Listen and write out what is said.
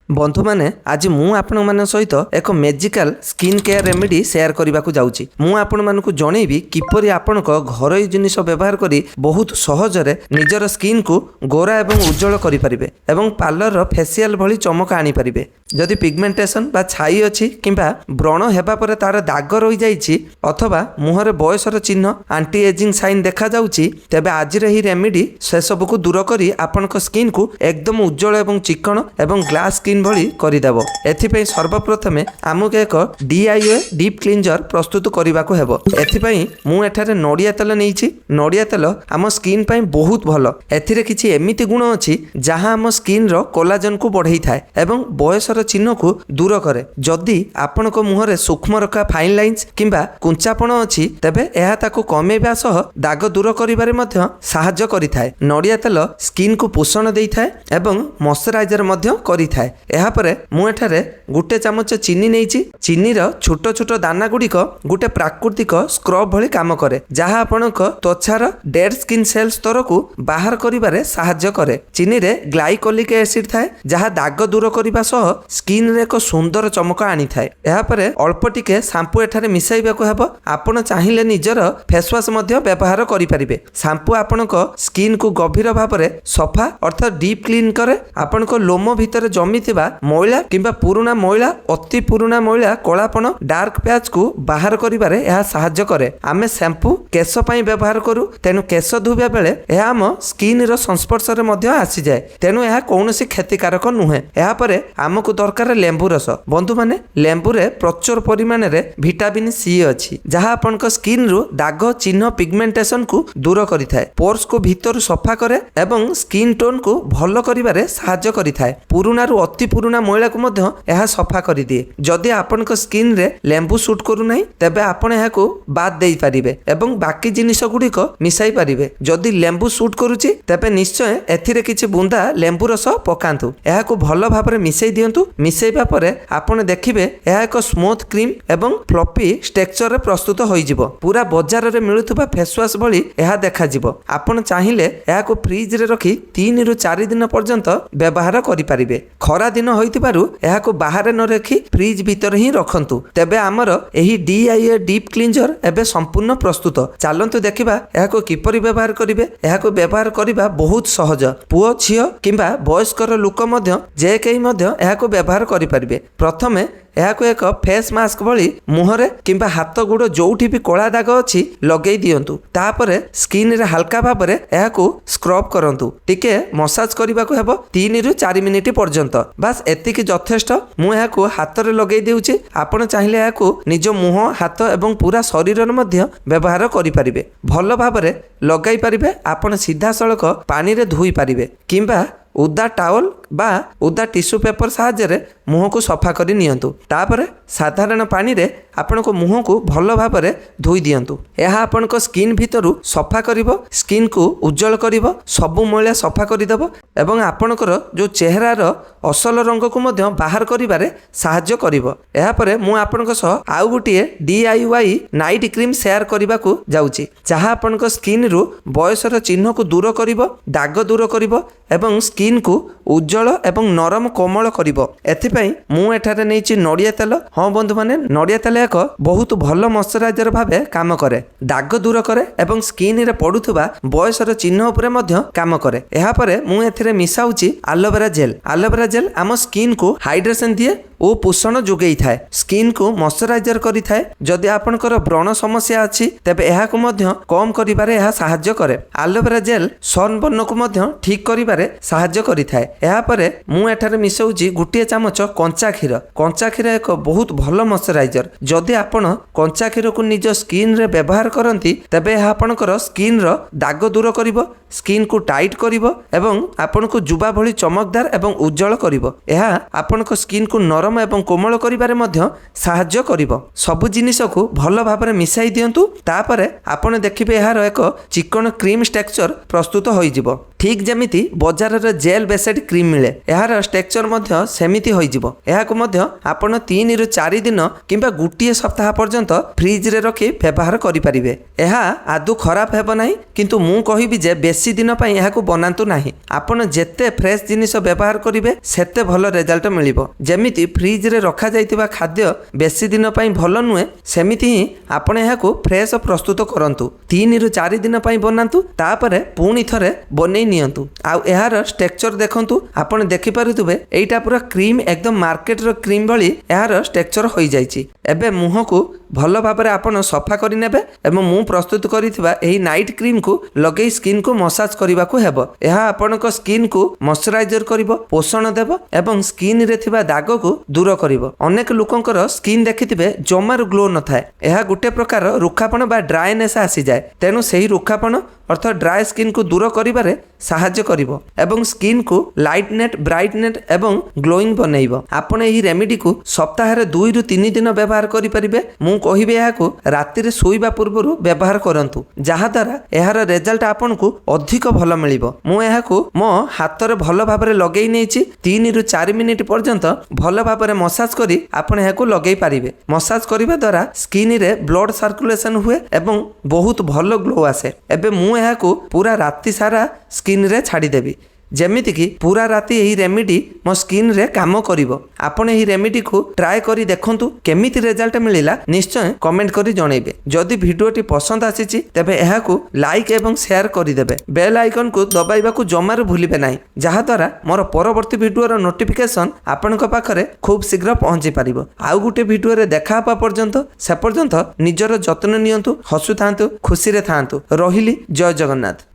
बंधु मैंने आज मुझे सहित एक magical skin care remedy share करने को जाऊँगी। मुझे जनईबी किपरि आपण घर जिनिस व्यवहार करी बहुत सहजरे निजर स्किन को गोरा एवं उज्जवल करें एवं पार्लर फेसियल भली चमक आनीपारे। जदि पिगमेंटेशन बा छाई अच्छी किंबा व्रण हेबा परे तार दाग रही जाइछि अथवा मुहर बयसर चिन्ह आंटी एजिंग साइन देखा जाउछि तेबे आज ही रेमेडी से सब को दूर करी आपनक स्किन को एकदम उज्जवल एवं चिक्कण एवं ग्लास स्किन भली करिदेव। एथिपई सर्वप्रथमे आमुक एक DIY डीप क्लींजर प्रस्तुत करने को हेबो। एथिपई मु एठारे नडिया तेल नेइछि। नडिया तेल आम स्किन पई बहुत भलो। एथिरे किछि एमिति गुण अछि जहां आम स्किन रो कोलाजन को बढ़ाई थाए एवं बयसर चिन्ह को दूर करे। जदि आपनक मुहरे सूक्ष्म रेखा फाइन लाइन्स किंबा कुंचापण अछि तेबे एहा ताको कमेबा सह दाग दूर करिबारे मध्य सहाय्य करिथाए। नडिया तेल स्किन को पोषण देइथाए एवं मॉइस्चराइजर मध्य करिथाए। एहा परे मु एठारे गुटे चामच चीनी नेइछि। चीनीर छोट छोट दाना गुड़िक गुटे प्राकृतिक स्क्रब भली काम करे जहां आपनक त्वचार डेड स्किन सेल स्तर को बाहर करिबारे सहाय्य करे। चीनी रे ग्लाइकोलिक एसिड थाए जहां दाग दूर करिबा सह स्किन रे एक सुंदर चमक आनी थाए। एहा परे अल्प टिके शैम्पू एठारे मिसाइबा को हेबो। आपण चाहिले निजर फेस वाश मध्य व्यवहार करि परिबे। शैम्पू आपनक स्किन को गभीर भाबरे सफा अर्थात डीप क्लीन करे। आपनक लोम भितर जमिथिबा मैला किंबा पुराना मैला अति पुराना मैला कलापण डार्क पैच को बाहर करिबारे एहा सहाय्य करे। आमे शैम्पू केश पई व्यवहार करू तेनु केश धुबा बेले एहा हम स्किन रो संस्पर्श रे मध्य आसी जाय तेनु एहा कोनोसी क्षतिकारक नुहे। एहा परे आमको दरकार लेंबू रस। बंधु माने लेंबू रे प्रचुर परिमाण रे विटामिन सी अछि जहां आपनक स्किन रो दाग चिन्ह पिगमेंटेशन को दूर करिथाए। पोर्स को भीतर सफा करे एवं स्किन टोन को भलो करिबारे सहाय्य करिथाए। पुराना रु अति पुराना मैला को मध्य एहा सफा करि दिए। जदि आपनक स्किन रे लेंबू सूट करू नाही तेबे आपण एहा को बाद देई परिबे एवं बाकी जिनिस गुडी को मिसाई परिबे। जदि लेंबू सूट करूची तेबे निश्चय एथिरे किछि बुंदा लेंबू रस पकांतु। एहा को भलो भाबरे मिसाई दियंतु। मिसाइबा परे आपण देखिबे एहा एक स्मूथ क्रीम एवं फ्लफी टेक्सचर रे प्रस्तुत होई जिवो। पूरा बाजार रे मिलुथबा फेस वाश भली एहा देखा जिवो। आपण चाहिले एहा को फ्रिज रे रखी 3 रु 4 दिन पर्यंत व्यवहार करि परिबे। खरा दिन होइतिबारु एहा को बाहर न रखी फ्रिज भीतर ही रखंतु। तेबे हमर एही DIY डीप क्लींजर एबे संपूर्ण प्रस्तुत। चालंतु देखिबा एहा को किपरि व्यवहार करिवे। एहा को व्यवहार करिबा बहुत सहज। पुओ छियो किंबा वयस्कर लोक मध्य जे केही मध्य एहा को व्यवहार करि परिबे। प्रथमे एहा को एक फेस मास्क भली मुहरे किंबा हाथ गुड़ जोठी भी कला दाग अछि लगेई दियंतु। तापरे स्किन रे हल्का भाबरे एहा को स्क्रब करंतु। टिके मसाज करिबा को हेबो 3 रु 4 मिनिट पर्यंत। बस एतिकी यथेष्ट। मु एहा को हाथ रे लगेई देउछि। आपण चाहिले एहा को निज मुह हाथ एवं पूरा शरीर रे मध्य व्यवहार करि परिबे। भलो भाबरे लगाई परिबे। आपण सीधा सळक पानी रे धोई परिबे किंबा उदा टावल बा उदा टिश्यू पेपर साहाय्य मुह को सफा करि नियंतु। तापरे साधारण पानी रे आपण को मुह को भलो भाबरे धोई दियंतु। एहा आपण को स्किन भितरु सफा करिवो। स्किन को उज्जवल करिवो। सबु मैला सफा करिदेबो एवं आपणकर जो चेहरा रो असल रंग को मध्य बाहर करिबारे सहाय्य करिवो। एहा परे मु आपणक सह आउ गुटिए DIY नाइट क्रीम शेयर करबा को जाउची जहां आपणक स्किन रु बयसर चिन्ह को दूर करिवो दाग दूर करिवो एवं स्किन को उज्जवल एवं नरम कोमल करिवो। एथिपई मु एठारे नेइची नडिया तेल। हाँ बंधु माने नडिया तेल एक बहुत भलो मॉइस्चराइजर भाबे काम करे। दाग दूर करे एवं स्किन रे पडुथबा बयसर चिन्ह उपरे मध्य काम करे। एहा परे मु एथिरे मिसाउची एलोवेरा जेल। एलोवेरा जेल आम स्किन को हाइड्रेशन दिए ओ पोषण जोगेई थाए। स्किन को मॉइस्चराइजर करि थाए। जदि आपनकर व्रण समस्या अछि तेबे एहा को मध्य कम करिबारे एहा सहाय्य करे। एलोवेरा जेल सनबर्न को मध्य ठीक करिबारे सहाय्य करि थाए। एहा परे मु एठारे मिसाउची गुटिए चामच कंचा क्षीर। कंचा क्षीर एक बहुत भलो मॉइस्चराइजर। जदि आपण कंचा क्षीर को निज स्किन रे व्यवहार करंती तेबे एहा आपनकर स्किन रो दाग दूर करिवो। स्किन को टाइट करिवो एवं आपण को जुबा भली चमकदार एवं उज्जवल करिवो। एहा आपनक स्किन को नरम एवं कोमल करिबारे मध्य सहाय्य करिवो। सबु जिनिस को भलो भाबरे मिसाई दियंतु। तापरे आपण देखिबे एहार एक चिकन क्रीम टेक्सचर प्रस्तुत होई जिवो। ठीक जमिति बजारर जेल बेसेड क्रीम मिले यार स्ट्रक्चर मध्य सेमिति होइजिवो एहाकु मध्य आपण 3 रु 4 दिन किंबा गुटिए सप्ताह पर्यंत फ्रिज रे रखी व्यवहार करि परिबे। एहा आदु खराब हेबो नाही किंतु मु कहिबि जे बेसी दिन पई एहाकु बनांतु नाही। आपण जेते फ्रेश जिनिस व्यवहार करिवे सेते भलो रिजल्ट मिलिबो। जेमिति फ्रिज रे रखा जाइतिबा खाद्य बेसी दिन पई भलो नुहे सेमिति ही आपण एहाकु फ्रेश प्रस्तुत करंतु। 3 रु 4 दिन पई बनांतु तापरे पुणी थरे बनै नियंतु। आ एहार स्ट्रक्चर देखंतु आपण देखि पारुतबे एटा पूरा क्रीम एकदम मार्केट रो क्रीम भली एहार स्ट्रक्चर होई जाइछि। एबे मुह को भल भाबरे आपण सफा करि नेबे एवं मु प्रस्तुत करिथिबा एही नाइट क्रीम को लगेई स्किन को मसाज करिबा को हेबो। एहा आपणक स्किन को मॉइस्चराइजर करिवो, पोषण देबो एवं स्किन रे थिबा दाग को दूर करिवो। अनेक लोकंकर स्किन देखिथिबे जमार ग्लो न थाए। एहा गुटे प्रकार रुखापण बा ड्राइनेस आसी जाए। तेनु सेही रुखापण अर्थात ड्राई स्किन को दूर करिबारे साहाय्य करिवो एवं स्किन को लाइटनेट ब्राइटनेट एवं ग्लोइंग बनैबो। आपण एही रेमेडी को सप्ताह रे 2 रु 3 दिन व्यवहार करि परिबे। मु कहिबे एहाकु राति रे सोइबा पूर्वरु व्यवहार करंतु जहा द्वारा एहार रिजल्ट आपनकु अधिक भलो मिलिबो। मु एहाकु मो हाथ रे भलो भाबरे लगेई नेछि 3 रु 4 मिनिट पर्यंत भलो भाबरे मसाज करी आपण एहाकु लगेई पारिबे। मसाज करिबा द्वारा स्किन रे ब्लड सर्कुलेशन हुए एवं बहुत भलो ग्लो आसे। एबे मु एहाकु पूरा राति सारा स्किन रे छाड़ी देबी जेमिति कि पूरा राति यही रेमेडी मो स्किन रे काम करिवो। आपण एही रेमेडी को ट्राई करी देखंतु केमिति रिजल्ट मिलिला निश्चय कमेंट करी जणैबे। जदि भिडियोटी पसंद आसीची तेबे एहाकु लाइक एवं शेयर करी देबे। बेल आइकन को दबाइबाकू जमार भूलिबे नाही जहा द्वारा मोर परवर्ती भिडियोर नोटिफिकेशन आपनक पाखरे खूब शीघ्र पहुंची पारिबो। आउ गुटे भिडियो रे देखा पा पर्यंत से पर्यंत निजर जत्न नियंतु, हसुथांतु, खुशी रे थांतु। रहिली जय जगन्नाथ।